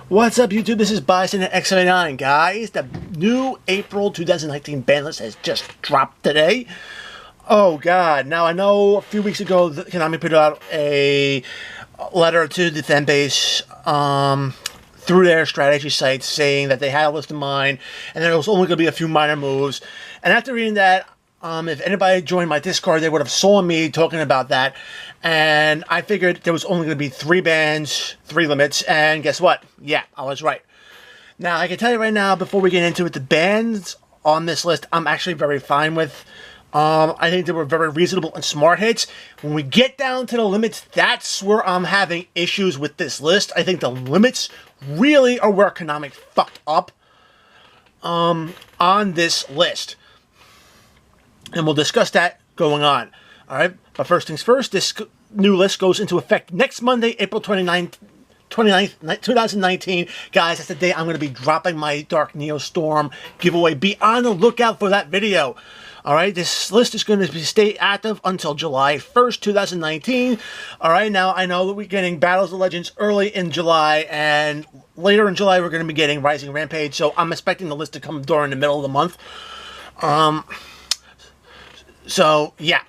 What's up, YouTube? This is Bison at X79. Guys, the new April 2019 ban list has just dropped today. Oh, God. Now, I know a few weeks ago, Konami put out a letter to the fan base through their strategy site saying that they had a list in mind and there was only going to be a few minor moves. And after reading that, if anybody joined my Discord, they would have saw me talking about that. And I figured there was only going to be 3 bans, 3 limits. And guess what? Yeah, I was right. Now, I can tell you right now, before we get into it, the bans on this list, I'm actually very fine with. I think they were very reasonable and smart hits. When we get down to the limits, that's where I'm having issues with this list. I think the limits really are where Konami fucked up on this list. And we'll discuss that going on. Alright, but first things first, this new list goes into effect next Monday, April 29th, 2019. Guys, that's the day I'm going to be dropping my Dark Neo Storm giveaway. Be on the lookout for that video. Alright, this list is going to stay active until July 1st, 2019. Alright, now I know that we're getting Battles of Legends early in July, and later in July we're going to be getting Rising Rampage, so I'm expecting the list to come during the middle of the month. So, yeah.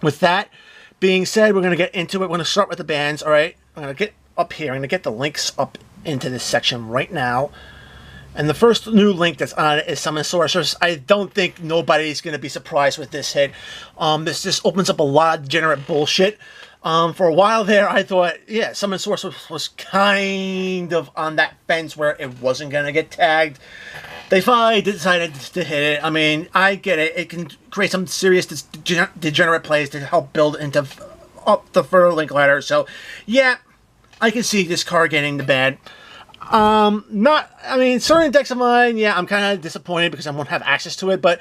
With that being said, we're going to get into it. We're going to start with the bans, alright? I'm going to get up here. I'm going to get the links up into this section right now. And the first new link that's on it is Summon Sorceress. I don't think nobody's going to be surprised with this hit. This just opens up a lot of degenerate bullshit. For a while there, I thought, yeah, Summon Sorceress was kind of on that fence where it wasn't going to get tagged. They finally decided to hit it. I mean, I get it. It can create some serious degenerate plays to help build into up the further link ladder. So, yeah, I can see this card getting the ban. I mean, certain decks of mine, yeah, I'm kind of disappointed because I won't have access to it. But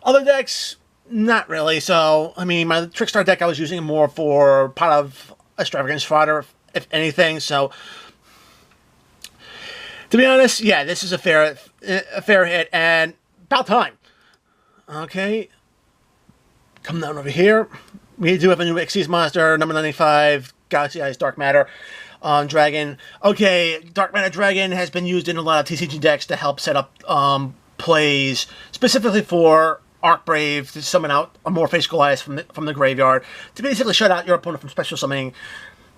other decks, not really. So, I mean, my Trickstar deck, I was using more for pot of extravagance fodder, if anything. So, to be honest, yeah, this is a fair hit, and about time. Okay, come down over here. We do have a new Xyz monster, number 95, Galaxy Eyes Dark Matter Dragon. Okay, Dark Matter Dragon has been used in a lot of TCG decks to help set up plays, specifically for Arcbrave to summon out a Morpheus Goliath from the graveyard, to basically shut out your opponent from special summoning,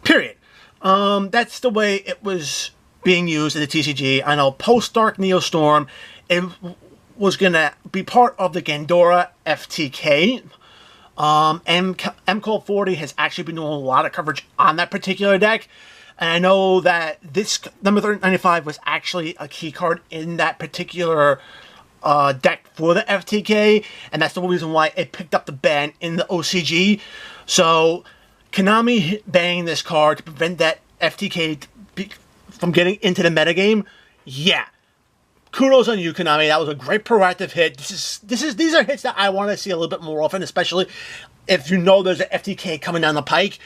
period. That's the way it was being used in the TCG. I know post-Dark Neo Storm, it was going to be part of the Gandora FTK. MCall 40 has actually been doing a lot of coverage on that particular deck. And I know that this number 95 was actually a key card in that particular deck for the FTK. And that's the reason why it picked up the ban in the OCG. So, Konami banning this card to prevent that FTK from getting into the metagame, yeah. Kudos on you, Konami. That was a great proactive hit. These are hits that I want to see a little bit more often, especially if you know there's an FTK coming down the pike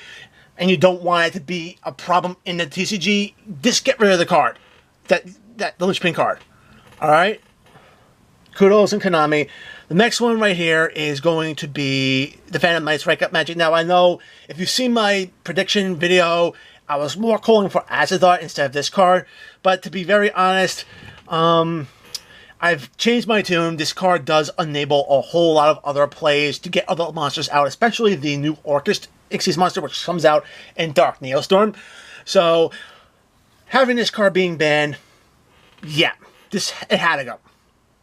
and you don't want it to be a problem in the TCG. Just get rid of the card, the linchpin card. All right. Kudos on Konami. The next one right here is going to be the Phantom Knight's Rank Up Magic. Now I know if you've seen my prediction video, I was more calling for Azeroth instead of this card, but to be very honest, I've changed my tune. This card does enable a whole lot of other plays to get other monsters out, especially the new Orcust Xyz monster, which comes out in Dark Neo Storm. So, having this card being banned, yeah, it had to go.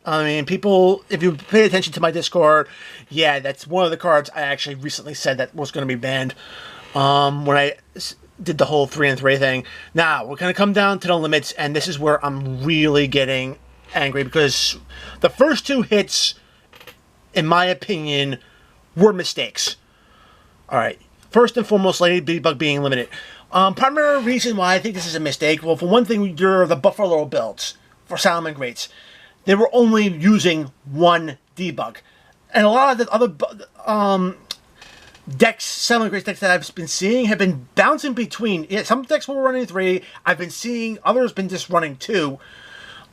I mean, people, if you pay attention to my Discord, yeah, that's one of the cards I actually recently said that was going to be banned when I did the whole 3-3 thing. Now, we're going to come down to the limits, and this is where I'm really getting angry, because the first 2 hits, in my opinion, were mistakes. Alright, first and foremost, Ladybug being limited. Primary reason why I think this is a mistake, well, for one thing, you're the Buffalo builds for Salomon Greats. They were only using 1 debug. And a lot of the other decks, Salmon Great decks that I've been seeing have been bouncing between. Yeah, some decks were running 3. I've been seeing others been just running 2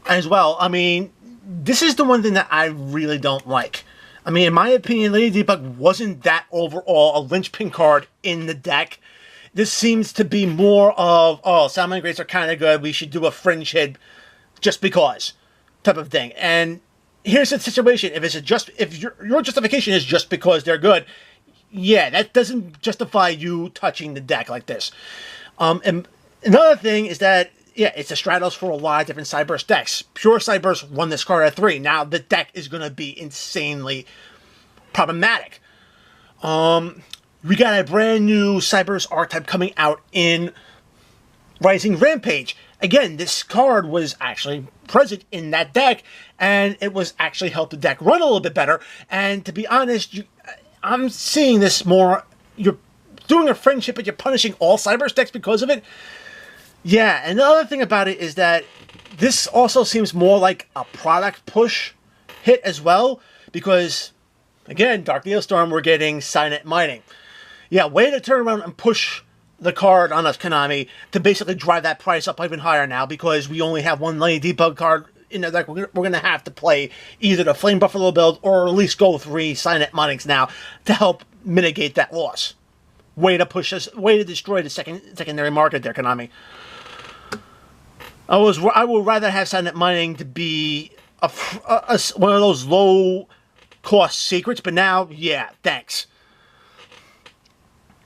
as well. I mean, this is the one thing that I really don't like. I mean, in my opinion, Lady Debug wasn't that overall a linchpin card in the deck. this seems to be more of, oh, Salmon Grates are kind of good, we should do a fringe hit just because type of thing. And here's the situation: if your justification is just because they're good, yeah, that doesn't justify you touching the deck like this. And another thing is that, yeah, it's a Stratos for a lot of different Cyberse decks. Pure Cyberse won this card at 3. Now the deck is going to be insanely problematic. We got a brand new Cyberse archetype coming out in Rising Rampage. Again, this card was actually present in that deck, and it was actually helped the deck run a little bit better. And to be honest, I'm seeing this more. You're doing a friendship, but you're punishing all Cyberse decks because of it. Yeah, and the other thing about it is that this also seems more like a product push hit as well, because, again, Dark Neostorm, we're getting Signet Mining. Yeah, way to turn around and push the card on us, Konami, to basically drive that price up even higher now, because we only have one Lady Debug card in the deck. We're going to have to play either the Flame Buffalo build or at least go 3 Signet Minings now to help mitigate that loss. Way to push us, way to destroy the secondary market there, Konami. I would rather have Signet Mining to be one of those low-cost secrets, but now, yeah, thanks.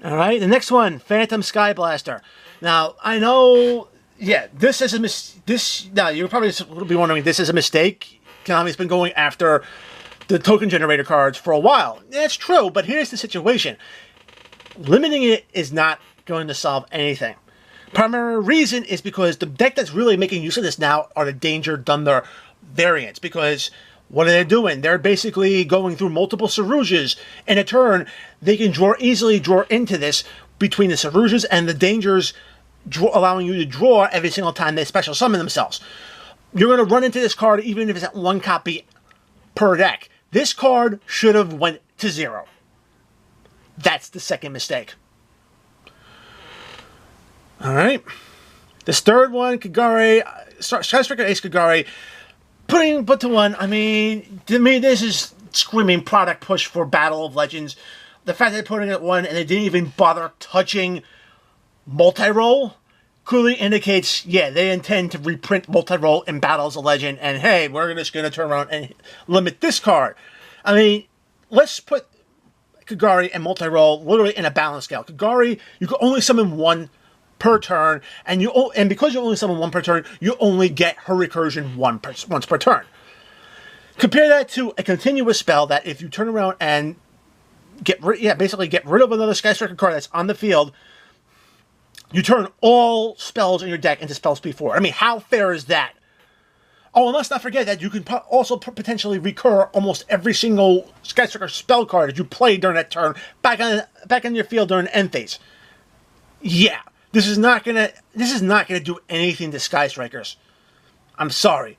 All right, the next one, Phantom Sky Blaster. Now, I know, yeah, this is a now, you're probably be wondering, this is a mistake. Konami's been going after the token generator cards for a while. That's true, but here's the situation. Limiting it is not going to solve anything. Primary reason is because the deck that's really making use of this now are the Danger Thunder variants, because what are they doing? They're basically going through multiple Sarujas in a turn. They can easily draw into this between the Sarujas and the Dangers, allowing you to draw every single time they special summon themselves. You're going to run into this card even if it's at 1 copy per deck. This card should have went to 0. That's the second mistake. All right. This third one, Kagare, Skystriker Ace Kagare, put to 1. I mean, to me, this is screaming product push for Battle of Legends. The fact that they're putting it at 1 and they didn't even bother touching multi-roll clearly indicates, yeah, they intend to reprint multi-roll in Battles of Legend, and hey, we're just going to turn around and limit this card. I mean, let's put Kagari and multi-roll literally in a balance scale. Kagari, you can only summon 1 per turn, and because you only summon 1 per turn, you only get her recursion once per turn. Compare that to a continuous spell that if you turn around and basically get rid of another Sky Striker card that's on the field, you turn all spells in your deck into spell speed 4. I mean, how fair is that? Oh, and let's not forget that you can also potentially recur almost every single Sky Striker spell card that you play during that turn back on your field during end phase. Yeah, this is not gonna do anything to Sky Strikers. I'm sorry.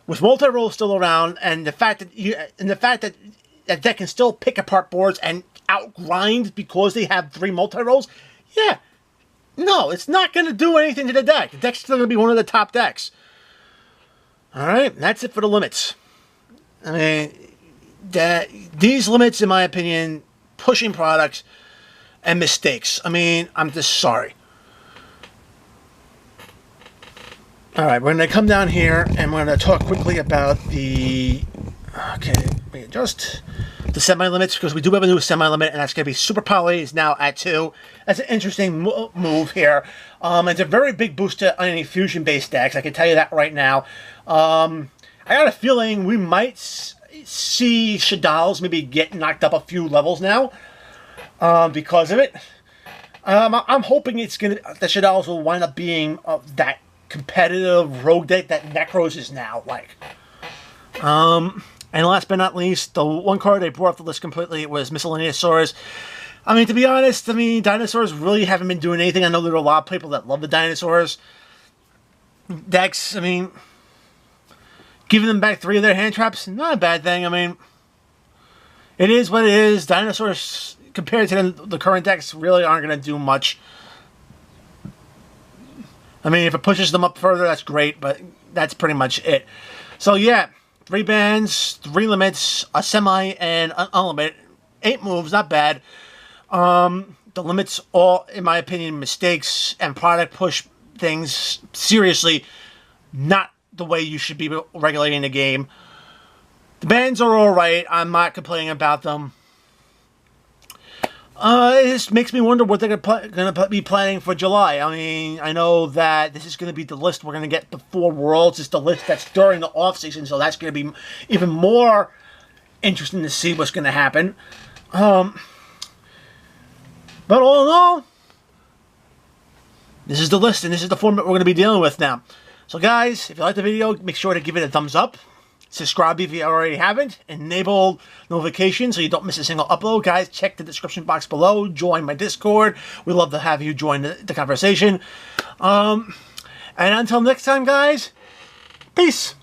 With multi-roll still around, and the fact that that deck can still pick apart boards and outgrind because they have 3 multi-rolls, yeah, no, it's not going to do anything to the deck. The deck's still going to be one of the top decks. All right, that's it for the limits. I mean, these limits, in my opinion, pushing products and mistakes. I mean, I'm just sorry. All right, we're going to come down here and we're going to talk quickly about the... Okay, let me adjust the semi-limits, because we do have a new semi-limit, and that's going to be Super Poly is now at 2. That's an interesting move here. It's a very big boost to any fusion-based decks, I can tell you that right now. I got a feeling we might see Shadow's maybe get knocked up a few levels now because of it. I'm hoping that Shadow's will wind up being that competitive rogue deck that Necros is now like. And last but not least, the one card they brought off the list completely was Miscellaneous Sorceress. I mean, to be honest, dinosaurs really haven't been doing anything. I know there are a lot of people that love the dinosaurs decks. I mean, giving them back 3 of their hand traps, not a bad thing. I mean, it is what it is. Dinosaurs, compared to the current decks, really aren't going to do much. I mean, if it pushes them up further, that's great, but that's pretty much it. So, yeah. 3 bands, 3 limits, a semi, and an unlimited. 8 moves, not bad. the limits, all, in my opinion, mistakes and product push things. Seriously, not the way you should be regulating the game. The bans are alright. I'm not complaining about them. It just makes me wonder what they're going to be planning for July. I mean, I know that this is going to be the list we're going to get before Worlds. It's the list that's during the off-season, so that's going to be even more interesting to see what's going to happen. But all in all, this is the list, and this is the format we're going to be dealing with now. So guys, if you like the video, make sure to give it a thumbs up. Subscribe if you already haven't. Enable notifications so you don't miss a single upload. Guys, check the description box below. Join my Discord. We'd love to have you join the conversation. And until next time, guys, peace.